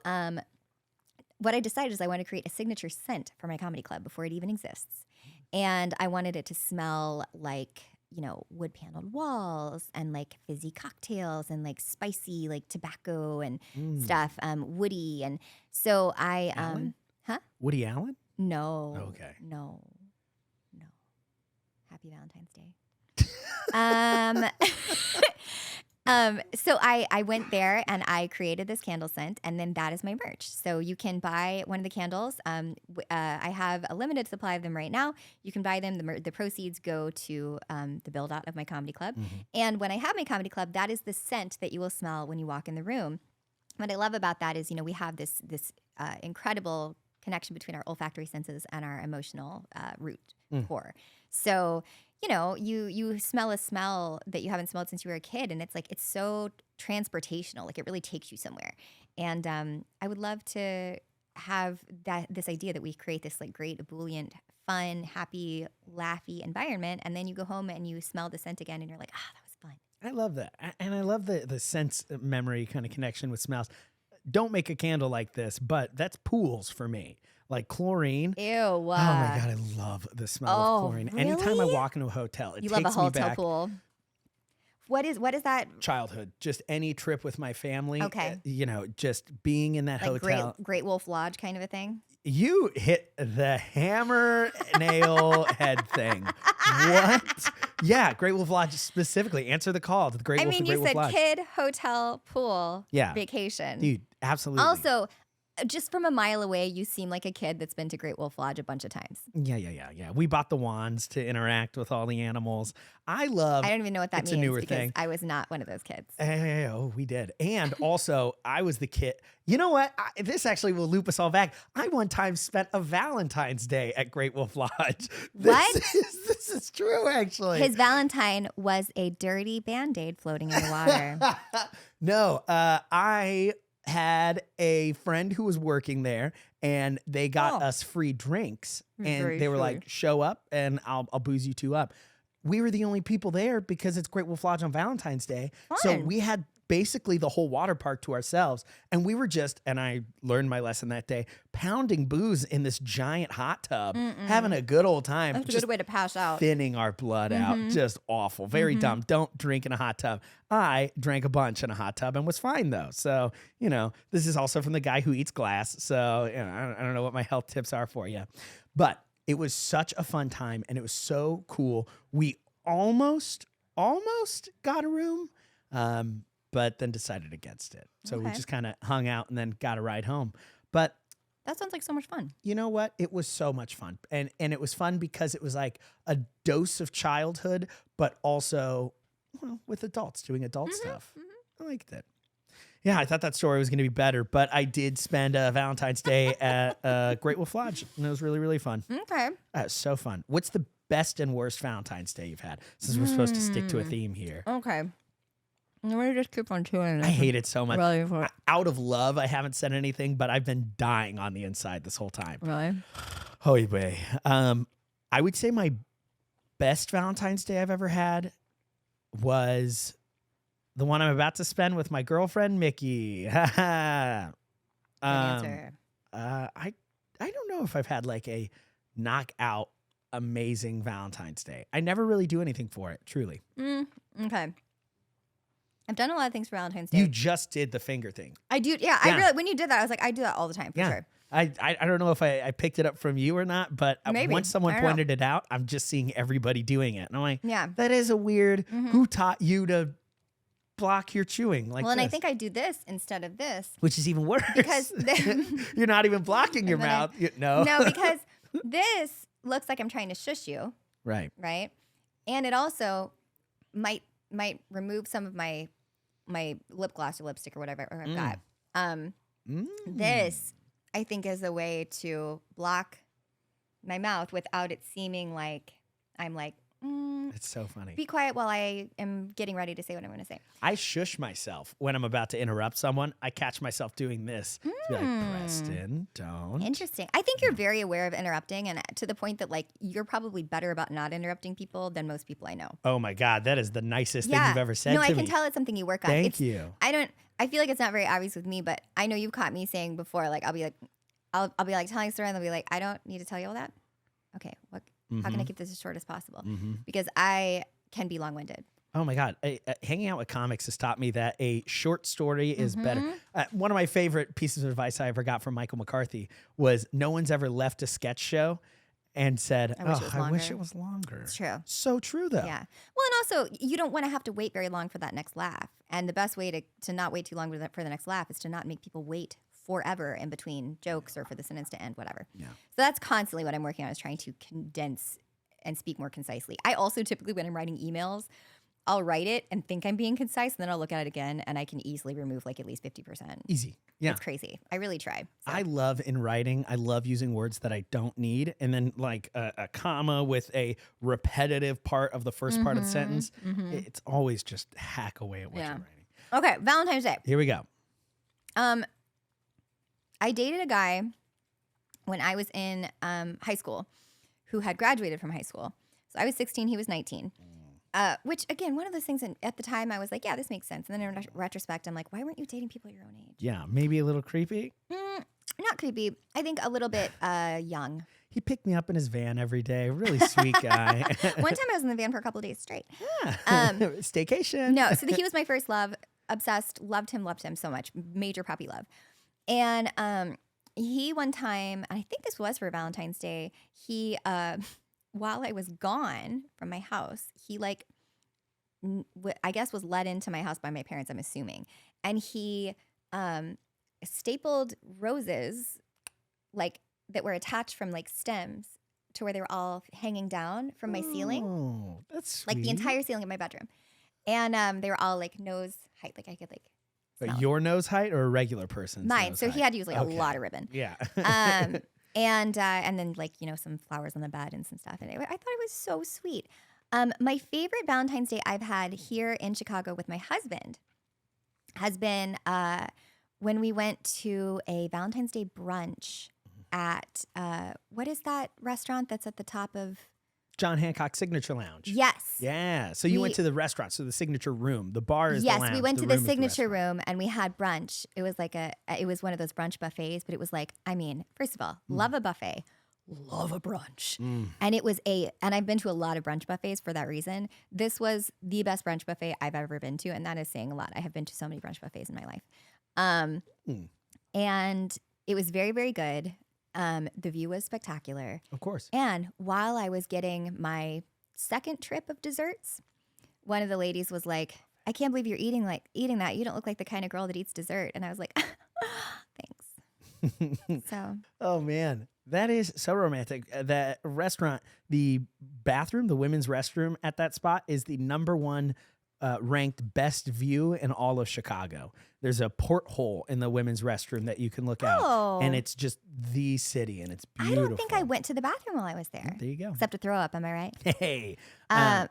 What I decided is I want to create a signature scent for my comedy club before it even exists. And I wanted it to smell like, wood paneled walls and like fizzy cocktails and like spicy, like tobacco and stuff, woody. And so I, Allen? huh? Woody Allen? No. Okay. No. Happy Valentine's Day. So I went there and I created this candle scent, and then that is my merch. So you can buy one of the candles. I have a limited supply of them right now. You can buy them. The proceeds go to the build out of my comedy club. And when I have my comedy club, that is the scent that you will smell when you walk in the room. What I love about that is, we have this incredible connection between our olfactory senses and our emotional root core. So you smell a smell that you haven't smelled since you were a kid, and it's so transportational. Like it really takes you somewhere. And I would love to have this idea that we create this like great, ebullient, fun, happy, laughy environment, and then you go home and you smell the scent again, and you're like, that was fun. I love that. And I love the sense memory kind of connection with smells. Don't make a candle like this, but that's pools for me. Like chlorine. Ew. Oh my God, I love the smell of chlorine. Really? Anytime I walk into a hotel, it You takes love a me hotel back. pool. What is that? Childhood, just any trip with my family. Okay. Just being in that Like hotel. Great Wolf Lodge kind of a thing? You hit the hammer nail head thing. What? Yeah, Great Wolf Lodge specifically. Answer the call to the Great Wolf and Great You Wolf said Lodge. kid, hotel, pool, Yeah. vacation. Dude, absolutely. Also, just from a mile away, you seem like a kid that's been to Great Wolf Lodge a bunch of times. Yeah. We bought the wands to interact with all the animals. I don't even know what that it's means a newer because thing. I was not one of those kids. Oh, we did. And also, I was the kid. You know what? This actually will loop us all back. I one time spent a Valentine's Day at Great Wolf Lodge. This is true, actually. His Valentine was a dirty Band-Aid floating in the water. No, I had a friend who was working there, and they got us free drinks, and Very they were free. like, "Show up, and I'll booze you two up." We were the only people there because it's Great Wolf Lodge on Valentine's Day, so Fun. we had basically the whole water park to ourselves. And we were just, and I learned my lesson that day, pounding booze in this giant hot tub, having a good old time. That's a good way to pass out. Thinning our blood out. Just awful. Very dumb. Don't drink in a hot tub. I drank a bunch in a hot tub and was fine though. So, this is also from the guy who eats glass. So, I don't know what my health tips are for you. But it was such a fun time and it was so cool. We almost got a room. But then decided against it. So we just kind of hung out and then got a ride home. But that sounds like so much fun. You know what? It was so much fun. And it was fun because it was like a dose of childhood, but also with adults doing adult stuff. I liked it. Yeah, I thought that story was going to be better, but I did spend Valentine's Day at Great Wolf Lodge, and it was really, really fun. Okay. It was so fun. What's the best and worst Valentine's Day you've had? Since we're supposed to stick to a theme here. Okay. I'm going to just keep on chewing. I hate it so much. Really? Out of love, I haven't said anything, but I've been dying on the inside this whole time. Really? Oh, boy. I would say my best Valentine's Day I've ever had was the one I'm about to spend with my girlfriend, Mickey. Answer. I don't know if I've had like a knockout amazing Valentine's Day. I never really do anything for it, truly. Okay. I've done a lot of things for Valentine's Day. You just did the finger thing. I do. Yeah. I really, when you did that, I was like, I do that all the time for sure. I don't know if I picked it up from you or not, but Maybe. Once someone pointed it out, I'm just seeing everybody doing it. And I'm like, yeah, that is a weird, who taught you to block your chewing like and this? I think I do this instead of this. Which is even worse. Because you're not even blocking your mouth. No, because this looks like I'm trying to shush you. Right. Right. And it also might remove some of my lip gloss or lipstick or whatever I've got. This, I think, is a way to block my mouth without it seeming like I'm like, it's so funny. Be quiet while I am getting ready to say what I'm going to say. I shush myself when I'm about to interrupt someone. I catch myself doing this. To be like, Preston, don't. Interesting. I think you're very aware of interrupting, and to the point that like you're probably better about not interrupting people than most people I know. Oh my God, that is the nicest thing you've ever said to me. No, I can tell it's something you work on. Thank you. I feel like it's not very obvious with me, but I know you've caught me saying before, like I'll be like telling a story and they'll be like, I don't need to tell you all that. Okay, what? How can I keep this as short as possible? Because I can be long-winded. Oh my God. Hanging out with comics has taught me that a short story is better. One of my favorite pieces of advice I ever got from Michael McCarthy was no one's ever left a sketch show and said, I wish it was longer. It's true. So true, though. Yeah. Well, and also, you don't want to have to wait very long for that next laugh. And the best way to not wait too long for the next laugh is to not make people wait forever in between jokes or for the sentence to end, whatever. Yeah. So that's constantly what I'm working on, is trying to condense and speak more concisely. I also typically, when I'm writing emails, I'll write it and think I'm being concise, and then I'll look at it again, and I can easily remove like at least 50%. Easy. Yeah. It's crazy. I really try. So. I love in writing, I love using words that I don't need. And then like a comma with a repetitive part of the first part of the sentence. It's always just hack away at what you're writing. Okay, Valentine's Day. Here we go. I dated a guy when I was in high school who had graduated from high school. So I was 16, he was 19. Which, again, one of those things, at the time I was like, yeah, this makes sense. And then in retrospect, I'm like, why weren't you dating people your own age? Yeah, maybe a little creepy. Not creepy. I think a little bit young. He picked me up in his van every day. Really sweet guy. One time I was in the van for a couple of days straight. Staycation. No, so he was my first love. Obsessed. Loved him so much. Major puppy love. And he one time, and I think this was for Valentine's Day, he, while I was gone from my house, he like, I guess was let into my house by my parents, I'm assuming. And he stapled roses like that were attached from like stems to where they were all hanging down from my ceiling. Oh, that's sweet. Like the entire ceiling of my bedroom. And they were all like nose height. Like I could like But your nose height or a regular person's mine. nose So height? he had to use like a lot of ribbon. Yeah. And then like, you know, some flowers on the bed and some stuff. And I thought it was so sweet. My favorite Valentine's Day I've had here in Chicago with my husband has been when we went to a Valentine's Day brunch at what is that restaurant that's at the top of John Hancock Signature Lounge. Yes. Yeah. So you went to the restaurant. So the signature room. The bar is the Yes, lounge. we went to the room is signature restaurant. room and we had brunch. It was like it was one of those brunch buffets, but it was like, I mean, first of all, love a buffet, love a brunch. And it was and I've been to a lot of brunch buffets for that reason. This was the best brunch buffet I've ever been to, and that is saying a lot. I have been to so many brunch buffets in my life. And it was very, very good. The view was spectacular. Of course. And while I was getting my second trip of desserts, one of the ladies was like, I can't believe you're eating that. You don't look like the kind of girl that eats dessert. And I was like, thanks. So. Oh man, that is so romantic. That restaurant, the bathroom, the women's restroom at that spot is the #1 ranked best view in all of Chicago. There's a porthole in the women's restroom that you can look out, and it's just the city, and it's beautiful. I don't think I went to the bathroom while I was there. There you go. Except to throw up, am I right? Hey, I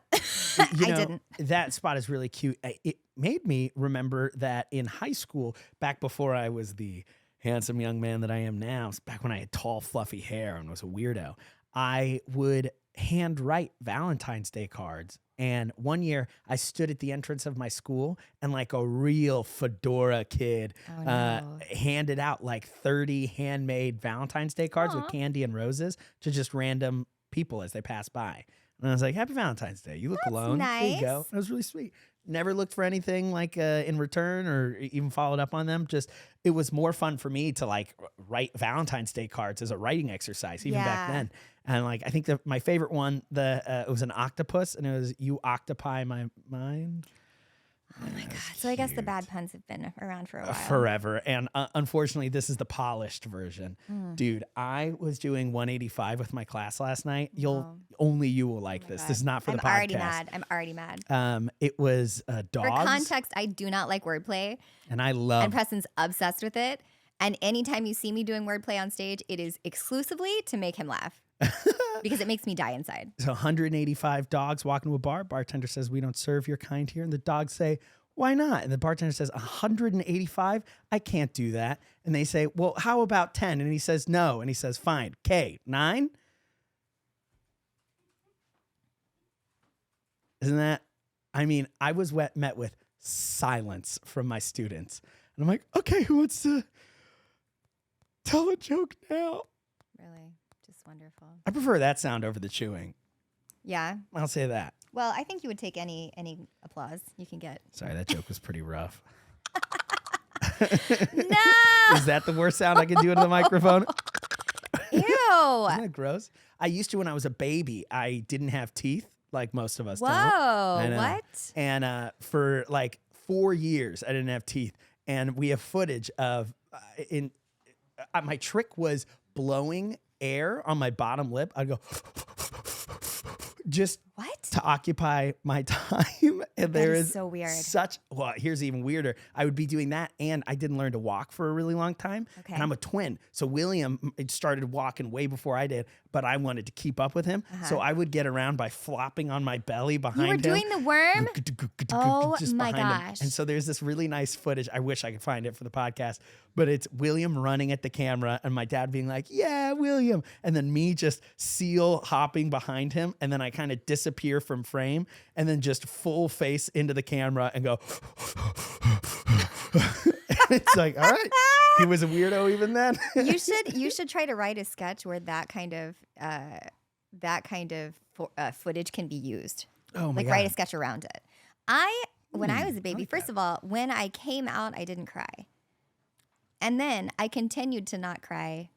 didn't. That spot is really cute. It made me remember that in high school, back before I was the handsome young man that I am now, back when I had tall, fluffy hair and was a weirdo, I would handwrite Valentine's Day cards. And one year I stood at the entrance of my school and like a real fedora kid handed out like 30 handmade Valentine's Day cards with candy and roses to just random people as they passed by. And I was like, happy Valentine's Day. You look alone. Nice. There you go. That was really sweet. Never looked for anything like in return or even followed up on them. Just it was more fun for me to like write Valentine's Day cards as a writing exercise even back then. And like I think my favorite one, it was an octopus, and it was "You Octopi My Mind." Oh my God. So I guess the bad puns have been around for a while. Forever. And unfortunately, this is the polished version. Dude, I was doing 185 with my class last night. Only you will like this. God. This is not for the podcast. I'm already mad. It was dogs. For context, I do not like wordplay. And I love. And Preston's obsessed with it. And anytime you see me doing wordplay on stage, it is exclusively to make him laugh. Because it makes me die inside. So 185 dogs walk into a bar. Bartender says, "We don't serve your kind here." And the dogs say, "Why not?" And the bartender says, 185? I can't do that. And they say, "Well, how about 10? And he says, "No." And he says, "Fine. K, 9? Isn't that? I mean, I was met with silence from my students. And I'm like, okay, who wants to tell a joke now? Really? Just wonderful. I prefer that sound over the chewing. Yeah. I'll say that. Well, I think you would take any applause you can get. Sorry, that joke was pretty rough. No! Is that the worst sound I can do into the microphone? Ew. Isn't that gross? I used to when I was a baby. I didn't have teeth like most of us don't. Whoa, what? And for like 4 years, I didn't have teeth. And we have footage of my trick was blowing air on my bottom lip. I'd go just what? To occupy my time. And there is so weird. Here's even weirder. I would be doing that, and I didn't learn to walk for a really long time. Okay. And I'm a twin. So William started walking way before I did, but I wanted to keep up with him. So I would get around by flopping on my belly behind him. You were doing the worm? Oh my gosh. And so there's this really nice footage. I wish I could find it for the podcast, but it's William running at the camera and my dad being like, "Yeah, William." And then me just seal hopping behind him. And then I kind of disappear from frame and then just full face into the camera and go, it's like, all right, he was a weirdo even then. You should try to write a sketch where that kind of footage can be used. Oh my like God. Write a sketch around it. When I was a baby, first of all, when I came out, I didn't cry. And then I continued to not cry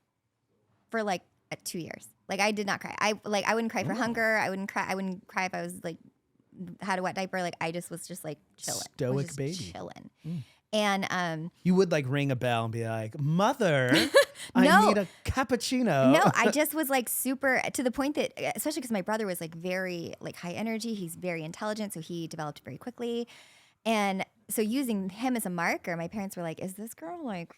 for like 2 years. Like I did not cry. I wouldn't cry for hunger. I wouldn't cry if I was like had a wet diaper. Like I just was just like chilling. Stoic baby. Chilling. And you would like ring a bell and be like, "Mother, I need a cappuccino." No, I just was like super to the point that, especially because my brother was like very like high energy. He's very intelligent, so he developed very quickly. And so using him as a marker, my parents were like, "Is this girl like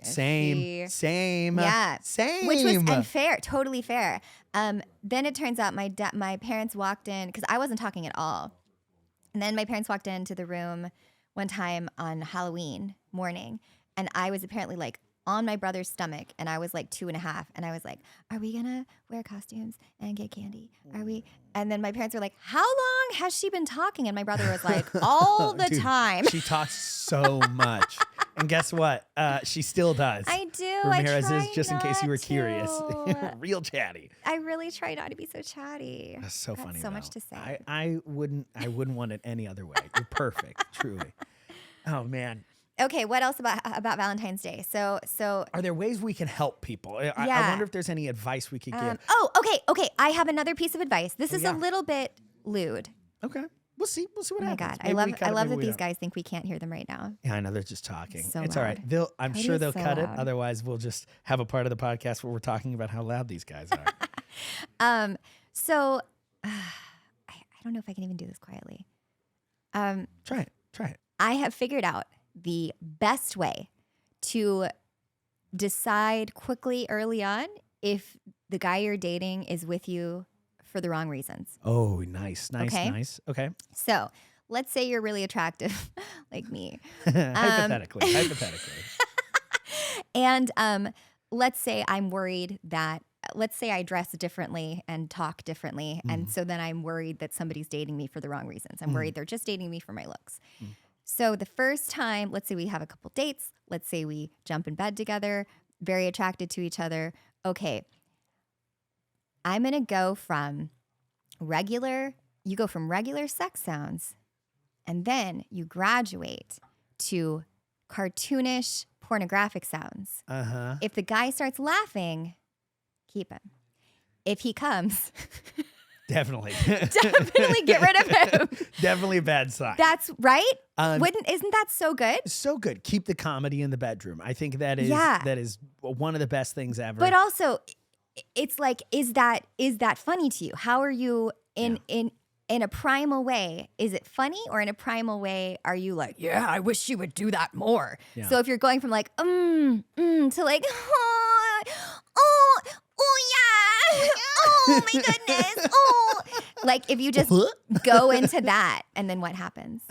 same, yeah, same," which was unfair, totally fair. Then it turns out my parents walked in because I wasn't talking at all, and then my parents walked into the room one time on Halloween morning, and I was apparently like on my brother's stomach, and I was like 2.5, and I was like, are we gonna wear costumes and get candy? Are we? And then my parents were like, how long has she been talking? And my brother was like, all the Dude, time. She talks so much. And guess what? She still does. I do. Ramirez I try is, just in case you were not curious. to. Real chatty. I really try not to be so chatty. That's so Got funny. so though. much to say. I wouldn't want it any other way. You're perfect, truly. Oh man. Okay, what else about Valentine's Day? So Are there ways we can help people? I Yeah. wonder if there's any advice we could give. okay. I have another piece of advice. This is yeah. a little bit lewd. Okay. We'll see what Oh my happens. God. Maybe we cut I it, love maybe that we these don't. guys think we can't hear them right now. Yeah, I know they're just talking. So it's all right. loud. I'm Why do sure you they'll so cut loud? it. Otherwise, we'll just have a part of the podcast where we're talking about how loud these guys are. So I don't know if I can even do this quietly. Try it. I have figured out the best way to decide quickly early on if the guy you're dating is with you for the wrong reasons. Oh, nice. Okay. Okay. So let's say you're really attractive like me. Hypothetically. And let's say I'm worried that, let's say I dress differently and talk differently. And so then I'm worried that somebody's dating me for the wrong reasons. I'm worried they're just dating me for my looks. So the first time, let's say we have a couple dates. Let's say we jump in bed together, very attracted to each other. Okay, I'm going to go from you go from regular sex sounds, and then you graduate to cartoonish pornographic sounds. Uh-huh. If the guy starts laughing, keep him. If he comes, Definitely. definitely get rid of him. Definitely a bad sign. That's right. Um, Isn't that so good? So good. Keep the comedy in the bedroom. I think that is Yeah. that is one of the best things ever. But also, it's like, is that funny to you? How are you in a primal way? Is it funny, or in a primal way are you like, yeah, I wish she would do that more? Yeah. So if you're going from like to like oh yeah, oh my goodness, oh, like if you just go into that, and then what happens?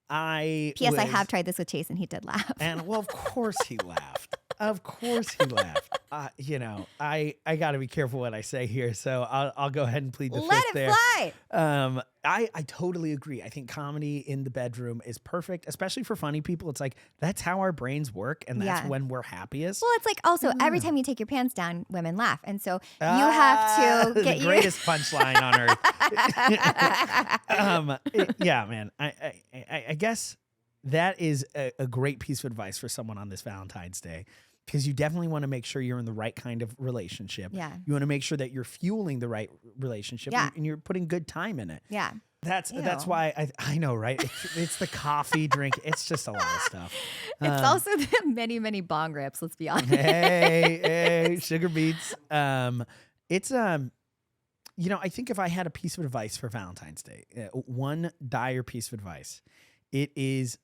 I P.S. I have tried this with Chase, and he did laugh. And well, of course he laughed. Of course he laughed. I got to be careful what I say here, so I'll go ahead and plead the Let fifth it there. fly. I totally agree. I think comedy in the bedroom is perfect, especially for funny people. It's like that's how our brains work, and that's Yeah. when we're happiest. Well, it's like also every time you take your pants down, women laugh, and so you have to get the greatest punchline on earth. Yeah, man. I guess that is a great piece of advice for someone on this Valentine's Day, because you definitely want to make sure you're in the right kind of relationship. Yeah. You want to make sure that you're fueling the right relationship, Yeah. and you're putting good time in it. Yeah. That's Ew. why I know, right? It's the coffee drink. It's just a lot of stuff. It's also the many, many bong rips, let's be honest. hey, sugar beets. It's I think if I had a piece of advice for Valentine's Day, one dire piece of advice, it is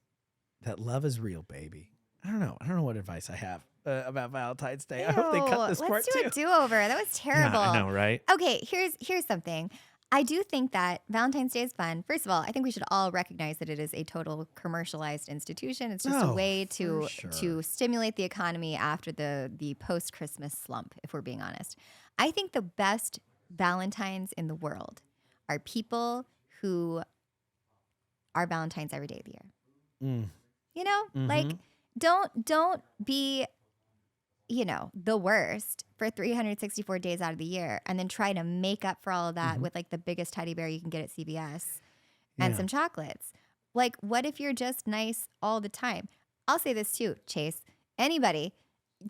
that love is real, baby. I don't know what advice I have about Valentine's Day. I hope they cut this Ew, part let's do too. a do-over. That was terrible. Yeah, I know, right? Okay, here's something. I do think that Valentine's Day is fun. First of all, I think we should all recognize that it is a total commercialized institution. It's just a Oh, way for to sure. stimulate the economy after the post-Christmas slump, if we're being honest. I think the best Valentines in the world are people who are Valentines every day of the year. Mm. You know, like don't be, the worst for 364 days out of the year, and then try to make up for all of that with like the biggest teddy bear you can get at CVS and Yeah. some chocolates. Like, what if you're just nice all the time? I'll say this too, Chase. Anybody,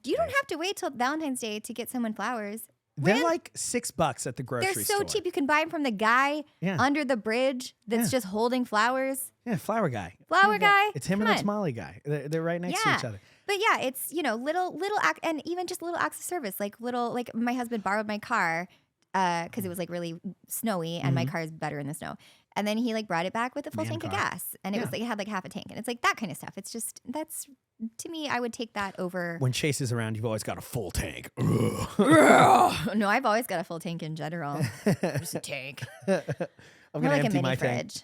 you don't have to wait till Valentine's Day to get someone flowers. They're like $6 at the grocery They're store. so cheap. You can buy them from the guy Yeah. under the bridge that's Yeah. just holding flowers. Yeah, flower guy. Flower guy? It's him Come and the on. tamale guy. They're right next to each other. But yeah, it's, little act, and even just little acts of service, like my husband borrowed my car because it was like really snowy, and my car is better in the snow. And then he like brought it back with a full Man tank of car. gas, and it was like, it had like half a tank, and it's like that kind of stuff. It's just, that's, to me, I would take that over. When Chase is around, you've always got a full tank. No, I've always got a full tank in general. Just a tank. I'm More gonna like a empty mini my tank. fridge.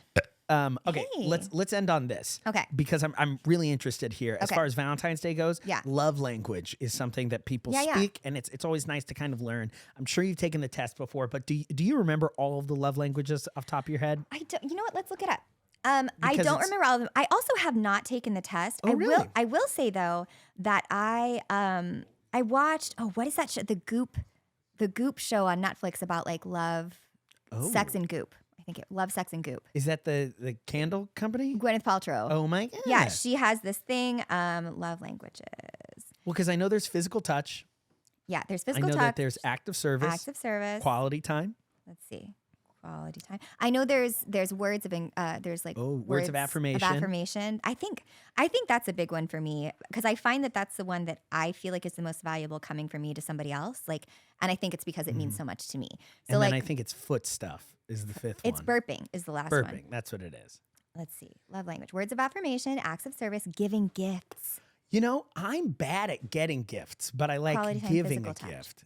Okay, Hey. let's end on this. Okay. Because I'm really interested here. As Okay. far as Valentine's Day goes, Yeah. love language is something that people Yeah, yeah. speak, and it's always nice to kind of learn. I'm sure you've taken the test before, but do you remember all of the love languages off the top of your head? I don't, you know what? Let's look it up. I Because don't it's- remember all of them. I also have not taken the test. Oh, really? I will say though that I watched, what is that show? The Goop show on Netflix about like love, sex and goop. I think Love, Sex and Goop. Is that the candle company? Gwyneth Paltrow. Oh my god. Yeah, she has this thing, love languages. Well, because I know there's physical touch. Yeah, there's I physical know touch, that there's active service, acts of service. quality time. Let's see. Quality time. I know there's words of there's like words of affirmation. I think that's a big one for me because I find that that's the one that I feel like is the most valuable coming from me to somebody else. Like, and I think it's because it means so much to me. So And like, then I think it's foot stuff is the fifth it's one. burping is the last one. Burping. That's what it is. Let's see. Love language. Words of affirmation, acts of service, giving gifts. You know, I'm bad at getting gifts, but I like Quality time, giving a physical touch. gift.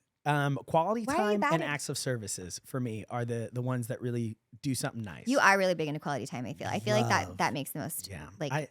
Quality Why are you time bad and at- acts of services for me are the ones that really do something nice. You are really big into quality time. I feel like Love. that makes the most. Yeah. Like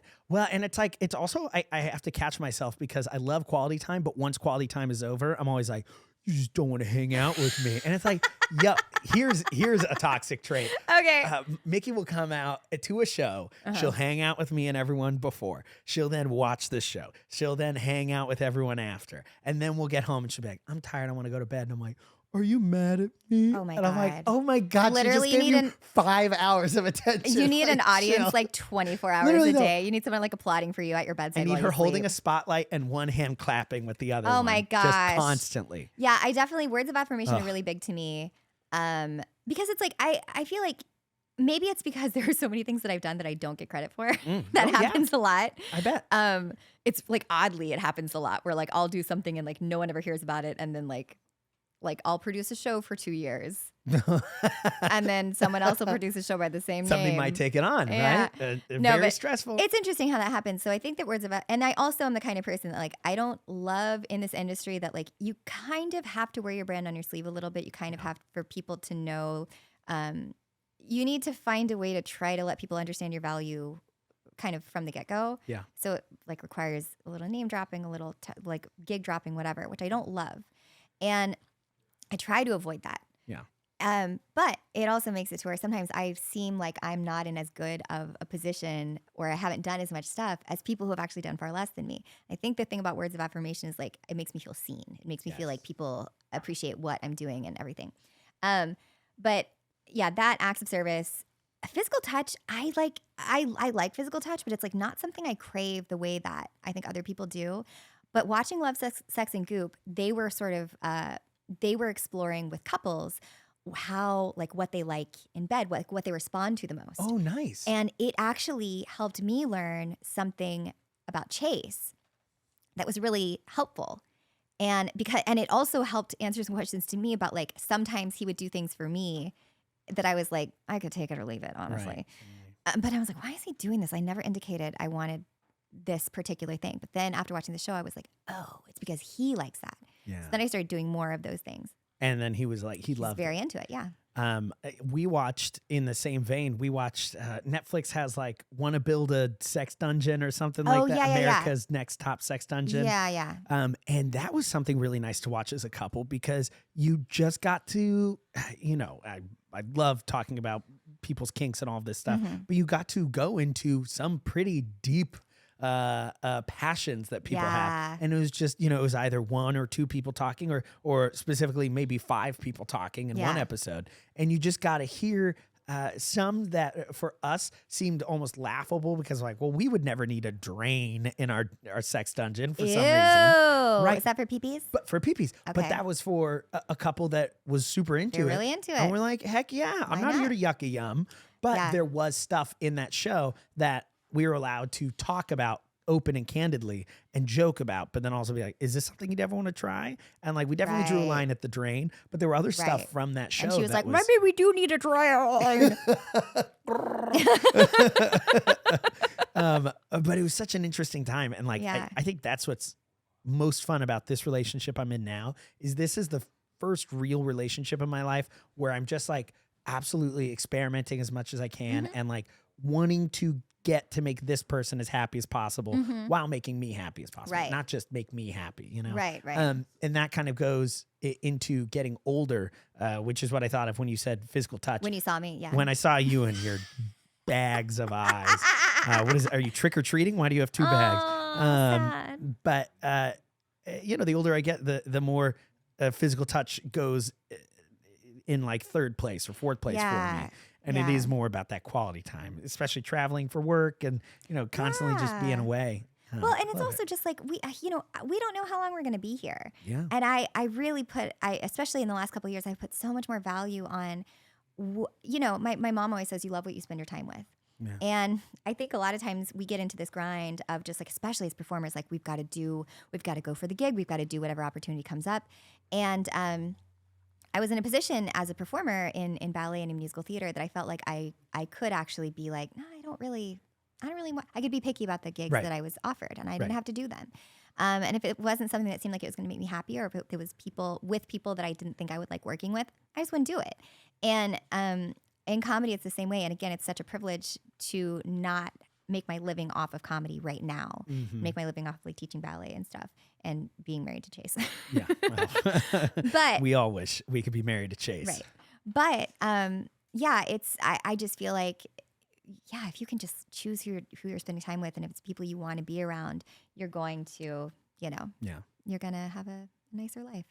And it's like, it's also, I have to catch myself because I love quality time, but once quality time is over, I'm always like, you just don't want to hang out with me. And it's like, yeah, here's a toxic trait. okay. Mickey will come out to a show. She'll hang out with me and everyone before. She'll then watch the show. She'll then hang out with everyone after. And then we'll get home and she'll be like, I'm tired. I want to go to bed. And I'm like, are you mad at me? Oh my and I'm like, God. oh my God. Literally, she just you gave need you 5 hours of attention. You need an Like, audience chill. like 24 hours Literally, a though. day. You need someone like applauding for you at your bedside. I need while her you holding a sleep. spotlight and one hand clapping with the other Oh one. my gosh. Just constantly. Yeah, I definitely words of affirmation are Ugh. really big to me. Because it's like I feel like maybe it's because there are so many things that I've done that I don't get credit for. That Oh, yeah. happens a lot. I bet. It's like oddly it happens a lot where like I'll do something and like no one ever hears about it and then like I'll produce a show for 2 years and then someone else will produce a show by the same Somebody name. might take it on, Yeah. right? No, Very but stressful. It's interesting how that happens. So I think that words of and I also am the kind of person that like I don't love in this industry that like you kind of have to wear your brand on your sleeve a little bit. You kind of have for people to know. You need to find a way to try to let people understand your value, kind of from the get go. Yeah. So it like requires a little name dropping, a little like gig dropping, whatever, which I don't love, and I try to avoid that. Yeah. But it also makes it to where sometimes I seem like I'm not in as good of a position or I haven't done as much stuff as people who have actually done far less than me. I think the thing about words of affirmation is like it makes me feel seen. It makes me feel like people appreciate what I'm doing and everything. But yeah, that acts of service, physical touch, I like physical touch, but it's like not something I crave the way that I think other people do. But watching Love, Sex and Goop, they were sort of they were exploring with couples how like what they like in bed, what they respond to the most. Oh, nice. And it actually helped me learn something about Chase that was really helpful. And it also helped answer some questions to me about like sometimes he would do things for me that I was like, I could take it or leave it, honestly. Right. But I was like, why is he doing this? I never indicated I wanted this particular thing. But then after watching the show, I was like, oh, it's because he likes that. Yeah. So then I started doing more of those things. And then he was like, he He's loved very into it. Yeah. We watched in the same vein. We watched Netflix has like want to build a sex dungeon or something like that. Yeah, yeah, yeah. America's Next Top Sex Dungeon. Yeah, yeah. And that was something really nice to watch as a couple because you just got to, you know, I love talking about people's kinks and all of this stuff, but you got to go into some pretty deep passions that people have. And it was just, you know, it was either one or two people talking or specifically maybe 5 people talking in one episode. And you just got to hear some that for us seemed almost laughable because like, well, we would never need a drain in our sex dungeon for some reason. Right. Is that for peepees? But for peepees. But Okay. that was for a couple that was super into They're it. really into And it. we're like, heck yeah, I'm Why not here not? to yuck a yum. But Yeah. there was stuff in that show that we were allowed to talk about open and candidly and joke about, but then also be like, is this something you'd ever want to try? And like, we definitely drew a Right. line at the drain, but there were other stuff Right. from that show. And she was that like, maybe we do need a try. But it was such an interesting time. And like, Yeah. I think that's what's most fun about this relationship I'm in now is this is the first real relationship in my life where I'm just like absolutely experimenting as much as I can and like wanting to get to make this person as happy as possible while making me happy as possible. Right. Not just make me happy, you know? Right. And that kind of goes into getting older, which is what I thought of when you said physical touch. When you saw me, yeah. When I saw you and your bags of eyes. Are you trick-or-treating? Why do you have 2 bags? Sad. But, the older I get, the more physical touch goes in like 3rd place or 4th place for me. And it is more about that quality time, especially traveling for work and, constantly just being away. Well, and it's also just like we don't know how long we're going to be here. Yeah. And I really especially in the last couple of years, I put so much more value on, my mom always says you love what you spend your time with. Yeah. And I think a lot of times we get into this grind of just like, especially as performers, like we've got to go for the gig. We've got to do whatever opportunity comes up. And, I was in a position as a performer in ballet and in musical theater that I felt like I could actually be like, no, I don't really want, I could be picky about the gigs that I was offered and I didn't have to do them. And if it wasn't something that seemed like it was going to make me happy, or if it was people that I didn't think I would like working with, I just wouldn't do it. And in comedy, it's the same way. And again, it's such a privilege to not make my living off of comedy right now, make my living off of like teaching ballet and stuff and being married to Chase. Yeah. Well, but we all wish we could be married to Chase. Right. But I just feel like, if you can just choose who you're spending time with, and if it's people you want to be around, you're going to, you're going to have a nicer life.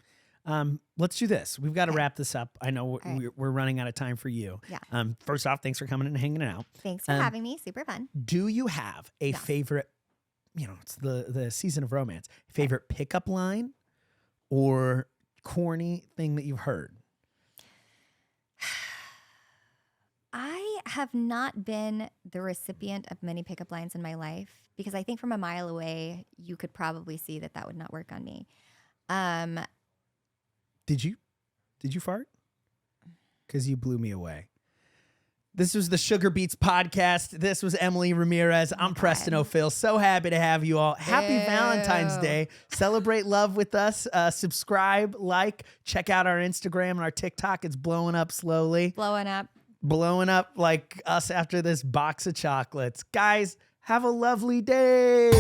Let's do this. We've got to wrap this up. I know right. we're running out of time for you. Yeah. First off, thanks for coming and hanging out. Thanks for having me. Super fun. Do you have a favorite, it's the season of romance, favorite pickup line or corny thing that you've heard? I have not been the recipient of many pickup lines in my life because I think from a mile away, you could probably see that would not work on me. Did you fart? Because you blew me away. This was the Sugar Beats podcast. This was Emily Ramirez. I'm Preston O'Phil. So happy to have you all. Happy Valentine's Day. Celebrate love with us. Subscribe, check out our Instagram and our TikTok. It's blowing up slowly. Blowing up like us after this box of chocolates. Guys, have a lovely day.